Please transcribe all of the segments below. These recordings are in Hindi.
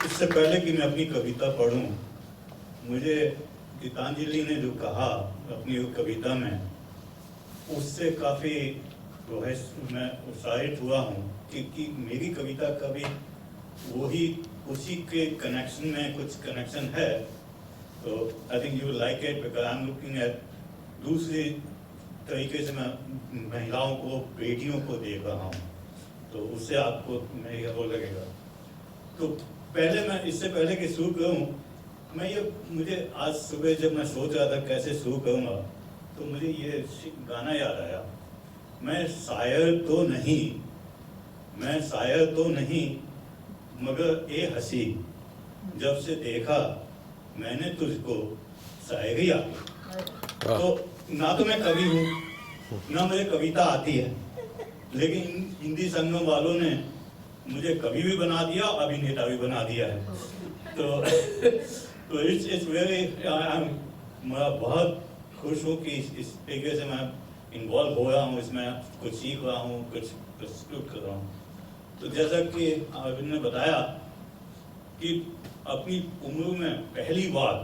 इससे पहले कि मैं अपनी कविता पढ़ूं, मुझे गीतांजलि ने जो कहा अपनी कविता में, उससे काफ़ी जो है मैं उत्साहित हुआ हूँ कि मेरी कविता का भी वही उसी के कनेक्शन में कुछ कनेक्शन है। तो I think you like it because I am looking at दूसरी तरीके से मैं महिलाओं को, बेटियों को देख रहा हूँ, तो उससे आपको मेरा वो लगेगा। तो पहले मैं इससे पहले कि शुरू करूँ, मुझे आज सुबह जब मैं सोच रहा था कैसे शुरू करूँगा, तो मुझे ये गाना याद आया। मैं शायर तो नहीं मगर ए हंसी, जब से देखा मैंने तुझको शायरी आ गई। तो ना तो मैं कवि हूँ, ना मुझे कविता आती है, लेकिन हिंदी संगम वालों ने मुझे कवि भी बना दिया, अभिनेता भी बना दिया है। तो इट्स वेरी, मैं बहुत खुश हूँ कि इस तरीके से मैं इन्वॉल्व हो रहा हूँ इसमें, कुछ सीख रहा हूँ, कुछ प्रस्तुत कर रहा हूँ। तो जैसा कि अरविंद ने बताया कि अपनी उम्र में पहली बार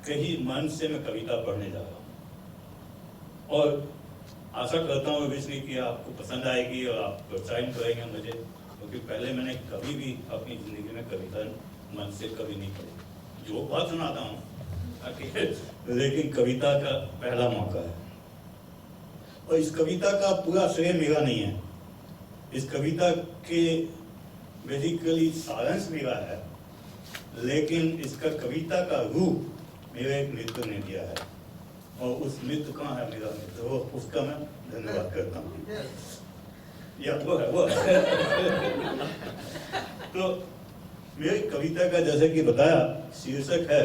कहीं मन से मैं कविता पढ़ने जा रहा हूँ, और आशा करता हूँ विष्णु कि आपको पसंद आएगी और आप प्रोत्साहित करेंगे मुझे, क्योंकि पहले मैंने कभी भी अपनी ज़िंदगी में कविता मन से कभी नहीं पढ़ी। जो बात सुनाता हूँ लेकिन कविता का पहला मौका है, और इस कविता का पूरा श्रेय मेरा नहीं है। इस कविता के बेसिकली सारांश मेरा है, लेकिन इसका कविता का रूप मेरे एक मित्र ने दिया है, और उस मित्र कहाँ है मेरा मित्र, वो उसका मैं धन्यवाद करता हूँ। या वो है तो मेरी कविता का जैसे कि बताया शीर्षक है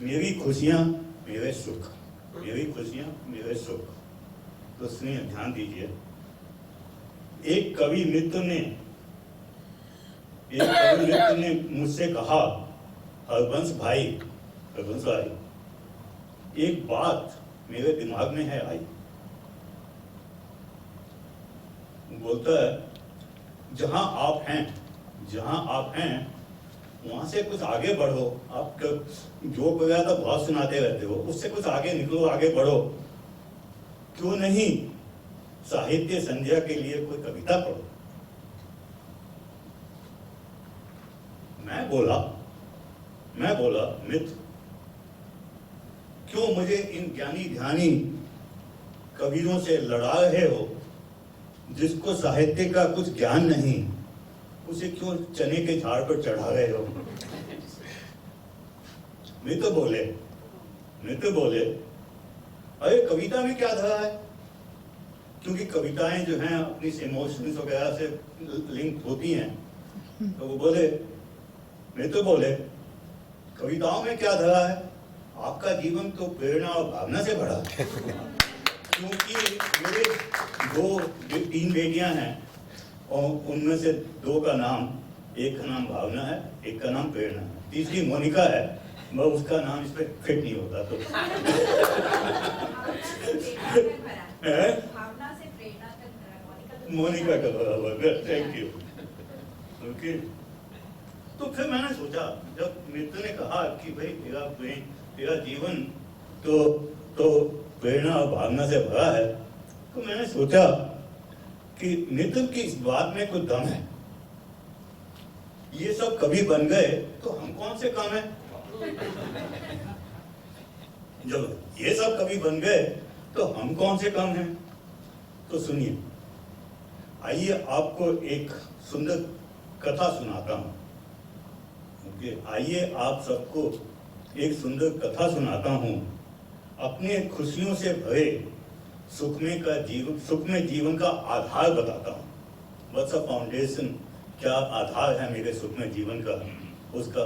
मेरी खुशियाँ मेरे सुख, मेरी खुशियाँ मेरे सुख। तो सुनिए, ध्यान दीजिए। एक कवि मित्र ने मुझसे कहा, हरबंस भाई, एक बात मेरे दिमाग में है आई। बोलता है, जहां आप हैं वहां से कुछ आगे बढ़ो। आप जो वगैरह तो बहुत सुनाते रहते हो, उससे कुछ आगे निकलो, आगे बढ़ो। क्यों नहीं साहित्य संध्या के लिए कोई कविता पढ़ो। मैं बोला मित्र, क्यों मुझे इन ज्ञानी ध्यानी कवियों से लड़ा रहे हो? जिसको साहित्य का कुछ ज्ञान नहीं, उसे क्यों चने के झाड़ पर चढ़ा रहे हो? मित्र बोले, अरे कविता में क्या धरा है? क्योंकि कविताएं जो हैं अपनी इमोशंस वगैरह से लिंक होती हैं। तो वो बोले, मित्र बोले, कविताओं में क्या धरा है? आपका जीवन तो प्रेरणा और भावना से भरा है। क्योंकि मेरे 3 बेटियां हैं, और उनमें से 2 का नाम, एक का नाम भावना है, एक का नाम प्रेरणा है, तीसरी मोनिका है, मैं उसका नाम इस पे फिट नहीं होता। तो मोनिका का बराबर, थैंक यू। ओके, तो फिर मैंने सोचा, जब मित्र ने कहा कि भाई तेरा जीवन तो प्रेरणा और भावना से भरा है, तो मैंने सोचा कि मित्र की इस बात में कुछ दम है। ये सब कवि बन गए तो हम कौन से कम हैं? जब ये सब कवि बन गए तो हम कौन से कम हैं? तो सुनिए, आइए आपको एक सुंदर कथा सुनाता हूँ। आइए आप सबको एक सुंदर कथा सुनाता हूँ। अपने खुशियों से भरे सुखमय जीवन का आधार बताता हूँ। व्हाट्स अ फाउंडेशन, क्या आधार है मेरे सुखमय जीवन का, उसका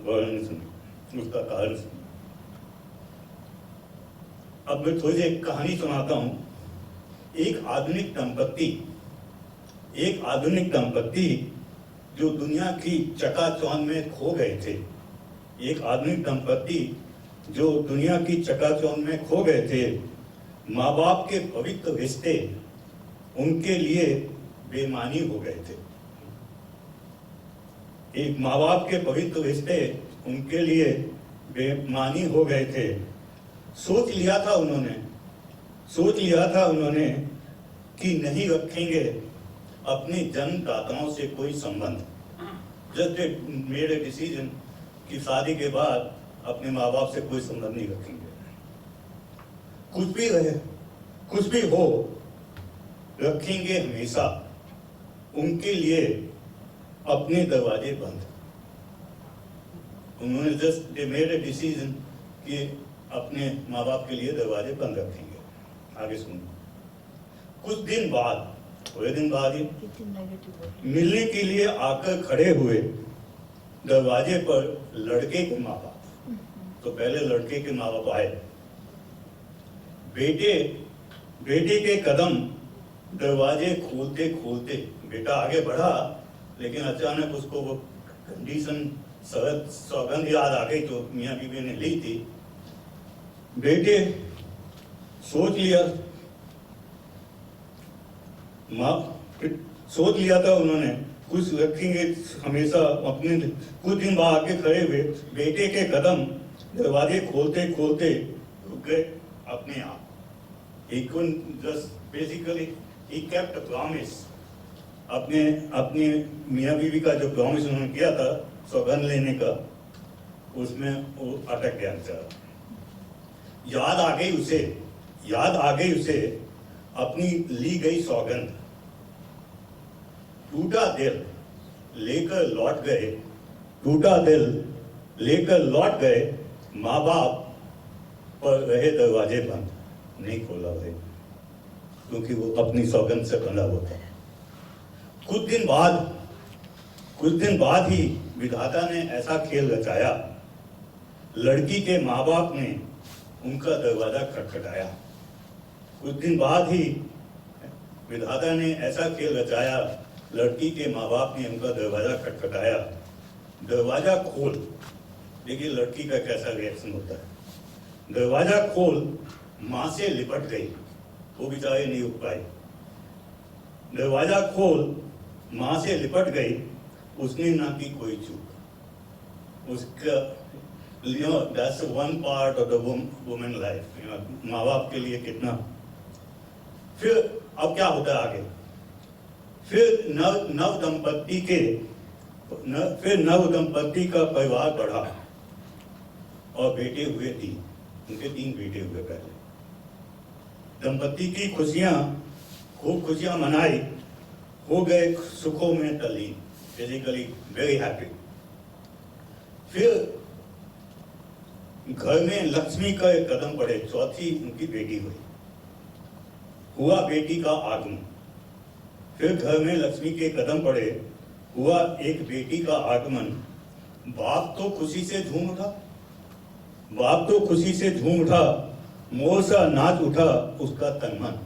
वर्णन सुनिए, उसका कारण सुनिए। अब मैं थोड़ी सी एक कहानी सुनाता हूँ। एक आधुनिक दंपत्ति जो दुनिया की चकाचौंध में खो गए थे। एक आधुनिक दंपत्ति जो दुनिया की चकाचौंध में खो गए थे। माँ बाप के पवित्र रिश्ते उनके लिए बेमानी हो गए थे। एक माँ बाप के पवित्र रिश्ते उनके लिए बेमानी हो गए थे। सोच लिया था उन्होंने कि नहीं रखेंगे अपने जन्मदाताओं से कोई संबंध। जस्ट मेड ए डिसीजन कि शादी के बाद अपने माँ बाप से कोई संबंध नहीं रखेंगे। कुछ भी रहे, कुछ भी हो, रखेंगे हमेशा उनके लिए अपने दरवाजे बंद। उन्होंने जस्ट मेड ए डिसीजन कि अपने माँ बाप के लिए दरवाजे बंद रखेंगे। आगे सुनो। कुछ दिन बाद, थोड़े दिन बाद ही मिलने के लिए आकर खड़े हुए दरवाजे पर लड़के के माँ बाप। तो पहले लड़के के माँ बाप आए। बेटे के कदम दरवाजे खोलते खोलते बेटा आगे बढ़ा, लेकिन अचानक उसको वो कंडीशन सौगंध याद आ गई जो मियाँ बीवी ने ली थी। बेटे सोच लिया था उन्होंने कुछ रखेंगे हमेशा अपने। कुछ दिन बाद आके खड़े हुए बेटे के कदम दरवाजे खोलते खोलते रुक गए अपने आप। He couldn't just basically he kept a promise। अपने मियाँ बीवी का जो प्रॉमिस उन्होंने किया था सौगंध लेने का, उसमें वो अटक गया बेचारा। याद आ गई उसे अपनी ली गई सौगंध। टूटा दिल लेकर लौट गए माँ बाप पर रहे दरवाजे बंद। नहीं खोला भाई, क्योंकि वो अपनी सौगंध से बंधा हुआ था। कुछ दिन बाद ही विधाता ने ऐसा खेल रचाया, लड़की के माँ बाप ने उनका दरवाजा खटखटाया। कुछ दिन बाद ही विधाता ने ऐसा खेल रचाया, लड़की के माँ बाप ने उनका दरवाजा खटखटाया। दरवाजा खोल, देखिए लड़की का कैसा रिएक्शन होता है। दरवाजा खोल माँ से लिपट गई, वो बेचारे नहीं उठ पाए। दरवाजा खोल माँ से लिपट गई, उसने ना की कोई चूक। उसका that's one part of the woman life, माँ बाप के लिए कितना। फिर अब क्या होता है आगे? फिर नव दंपत्ति का परिवार बढ़ा और बेटे हुए 3। उनके 3 बेटे हुए पहले। दंपत्ति की खूब खुशियां मनाई, हो गए सुखों में तल्लीन, बेसिकली वेरी हैप्पी। फिर घर में लक्ष्मी का एक कदम पड़े, 4थी उनकी बेटी हुई, हुआ बेटी का आगमन। फिर घर में लक्ष्मी के कदम पड़े, हुआ एक बेटी का आगमन। बाप तो खुशी से झूम उठा, मोर सा नाच उठा उसका तन मन।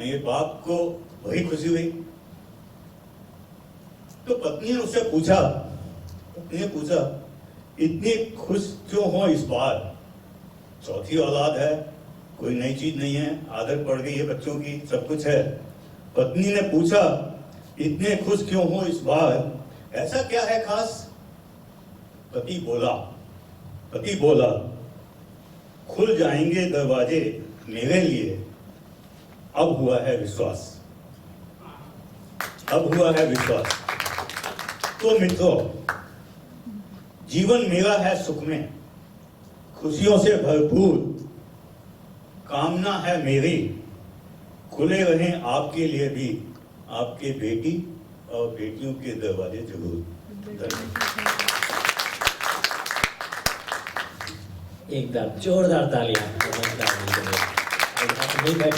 ये बाप को वही खुशी हुई। तो पत्नी ने उससे पूछा, इतनी खुश क्यों हो इस बार? 4थी औलाद है, कोई नई चीज नहीं है, आदत पड़ गई है बच्चों की, सब कुछ है। पत्नी ने पूछा, इतने खुश क्यों हो इस बार, ऐसा क्या है खास? पति बोला, खुल जाएंगे दरवाजे मेरे लिए, अब हुआ है विश्वास। तो मित्रों, जीवन मेरा है सुख में, खुशियों से भरपूर, कामना है मेरी, खुले रहें आपके लिए भी आपके बेटी और बेटियों के दरवाजे जरूर। एकदम जोरदार तालियां।